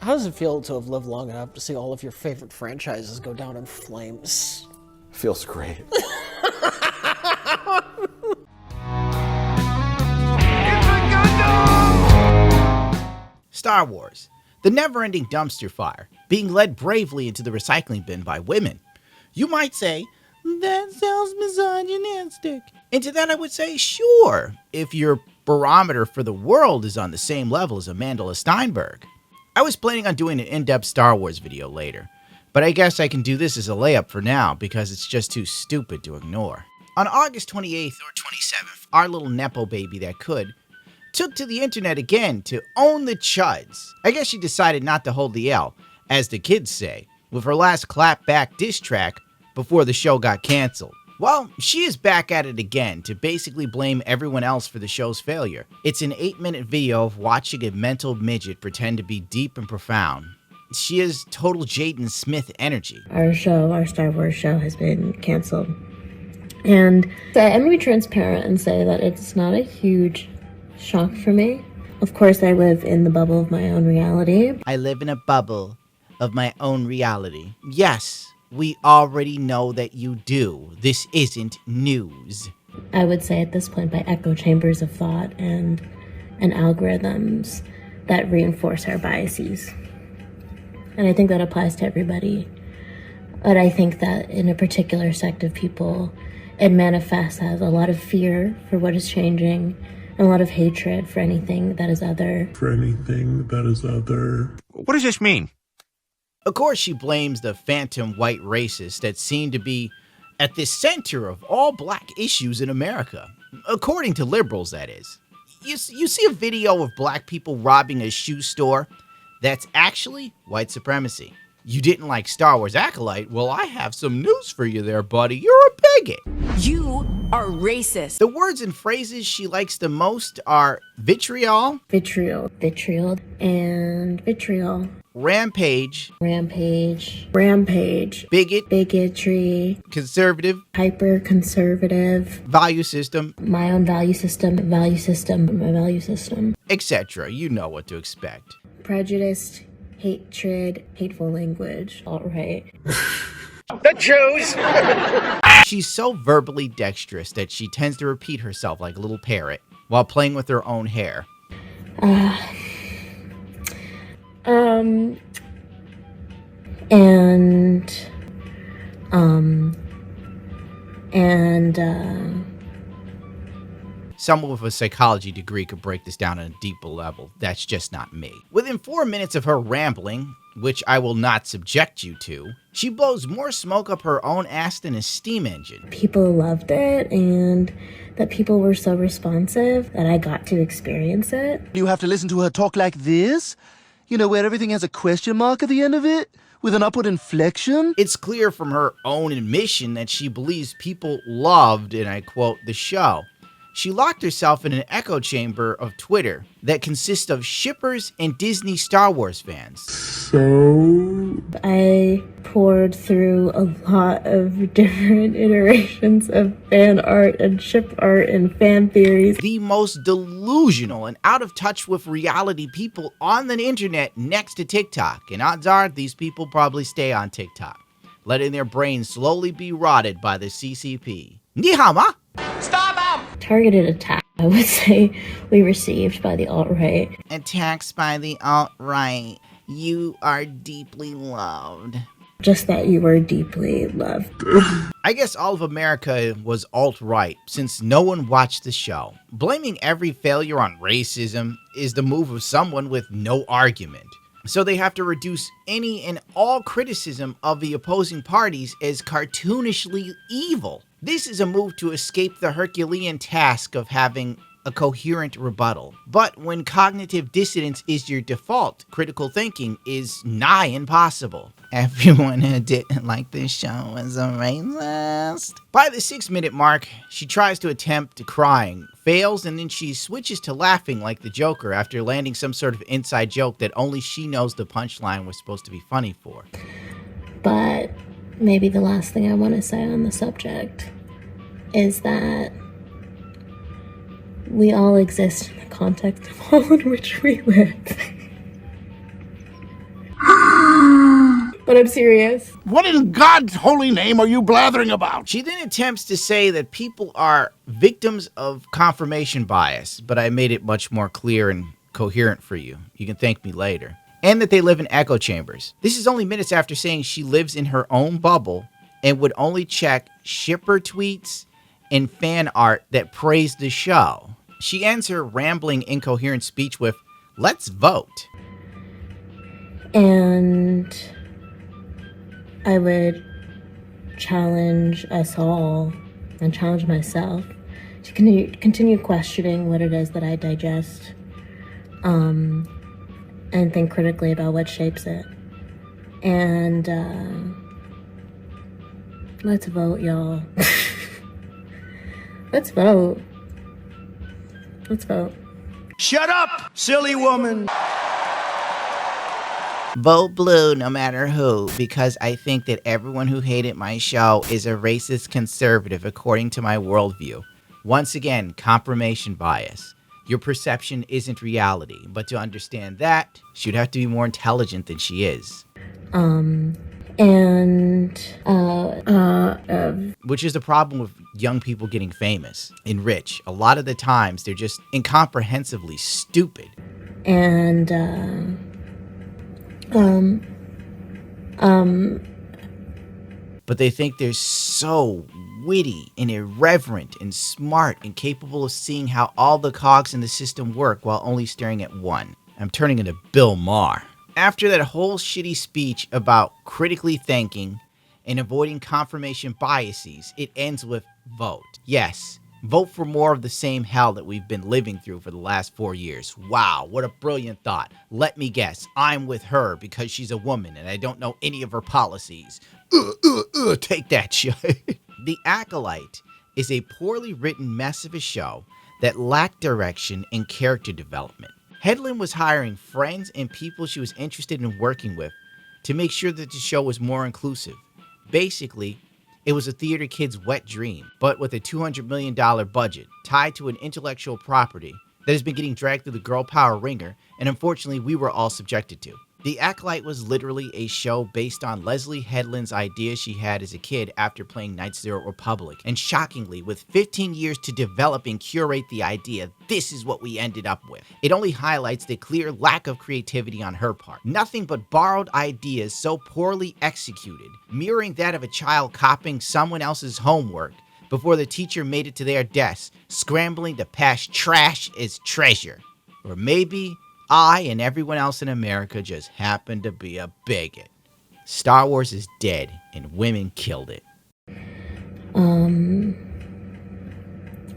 How does it feel to have lived long enough to see all of your favorite franchises go down in flames? Feels great. Star Wars, the never-ending dumpster fire, being led bravely into the recycling bin by women. You might say, that sounds misogynistic. And to that I would say, sure, if your barometer for the world is on the same level as Amandla Stenberg. I was planning on doing an in-depth Star Wars video later, but I guess I can do this as a layup for now because it's just too stupid to ignore. On August 28th or 27th, our little Nepo baby that could took to the internet again to own the chuds. I guess she decided not to hold the L, as the kids say, with her last clapback diss track before the show got canceled. Well, she is back at it again to basically blame everyone else for the show's failure. It's an 8-minute video of watching a mental midget pretend to be deep and profound. She has total Jaden Smith energy. Our Star Wars show has been canceled. And I'm going to be transparent and say that it's not a huge shock for me. Of course, I live in the bubble of my own reality. I live in a bubble of my own reality. Yes, we already know that you do. This isn't news. I would say at this point by echo chambers of thought and algorithms that reinforce our biases. And I think that applies to everybody. But I think that in a particular sect of people, it manifests as a lot of fear for what is changing, and a lot of hatred for anything that is other. What does this mean? Of course, she blames the phantom white racists that seem to be at the center of all black issues in America. According to liberals, that is. You see a video of black people robbing a shoe store? That's actually white supremacy. You didn't like Star Wars Acolyte? Well, I have some news for you there, buddy. You're a bigot. You are racist. The words and phrases she likes the most are vitriol, Vitriol, and vitriol. Rampage, bigot, bigotry, conservative, hyper-conservative, value system, my own value system, my value system, etc. You know what to expect. prejudiced, hatred, hateful language, alt-right. The Jews! She's so verbally dexterous that she tends to repeat herself like a little parrot while playing with her own hair. Someone with a psychology degree could break this down on a deeper level. That's just not me. Within 4 minutes of her rambling, which I will not subject you to, she blows more smoke up her own ass than a steam engine. People loved it, and that people were so responsive that I got to experience it. You have to listen to her talk like this? You know, where everything has a question mark at the end of it? With an upward inflection? It's clear from her own admission that she believes people loved, and I quote, the show. She locked herself in an echo chamber of Twitter that consists of shippers and Disney Star Wars fans. I poured through a lot of different iterations of fan art and ship art and fan theories. The most delusional and out of touch with reality people on the internet next to TikTok. And odds are these people probably stay on TikTok, letting their brains slowly be rotted by the CCP. Ni hao ma? Targeted attack, I would say, we received by the alt-right. Attacks by the alt-right. You are deeply loved. Just that you were deeply loved. I guess all of America was alt-right since no one watched the show. Blaming every failure on racism is the move of someone with no argument. So they have to reduce any and all criticism of the opposing parties as cartoonishly evil. This is a move to escape the Herculean task of having a coherent rebuttal. But when cognitive dissonance is your default, critical thinking is nigh impossible. Everyone who didn't like this show was a racist. By the 6-minute mark, she tries to attempt crying, fails, and then she switches to laughing like the Joker after landing some sort of inside joke that only she knows the punchline was supposed to be funny for. But maybe the last thing I want to say on the subject is that we all exist in the context of all in which we live. But I'm serious. What in God's holy name are you blathering about? She then attempts to say that people are victims of confirmation bias, but I made it much more clear and coherent for you. You can thank me later. And that they live in echo chambers. This is only minutes after saying she lives in her own bubble and would only check shipper tweets and fan art that praise the show. She ends her rambling, incoherent speech with, "Let's vote." And I would challenge us all and challenge myself to continue questioning what it is that I digest, and think critically about what shapes it. And let's vote, y'all. Let's vote. Let's vote. Shut up, silly woman! Vote blue no matter who, because I think that everyone who hated my show is a racist conservative according to my worldview. Once again, confirmation bias. Your perception isn't reality, but to understand that, she'd have to be more intelligent than she is. Which is the problem with young people getting famous and rich. A lot of the times, they're just incomprehensibly stupid. But they think they're so witty and irreverent and smart and capable of seeing how all the cogs in the system work while only staring at one. I'm turning into Bill Maher. After that whole shitty speech about critically thinking and avoiding confirmation biases, it ends with vote. Yes, vote for more of the same hell that we've been living through for the last 4 years. Wow, what a brilliant thought. Let me guess, I'm with her because she's a woman and I don't know any of her policies. Take that shit. The Acolyte is a poorly written mess of a show that lacked direction and character development. Headland was hiring friends and people she was interested in working with to make sure that the show was more inclusive. Basically, it was a theater kid's wet dream, but with a $200 million budget tied to an intellectual property that has been getting dragged through the girl power ringer, and unfortunately we were all subjected to. The Acolyte was literally a show based on Leslie Headland's idea she had as a kid after playing Knights of the Old Republic. And shockingly, with 15 years to develop and curate the idea, this is what we ended up with. It only highlights the clear lack of creativity on her part. Nothing but borrowed ideas so poorly executed, mirroring that of a child copying someone else's homework before the teacher made it to their desk, scrambling to pass trash as treasure. Or maybe I and everyone else in America just happened to be a bigot. Star Wars is dead, and women killed it. On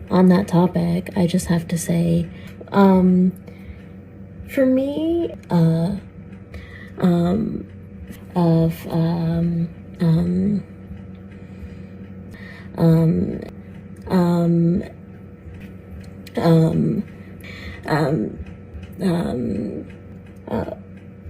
that topic, I just have to say, for me,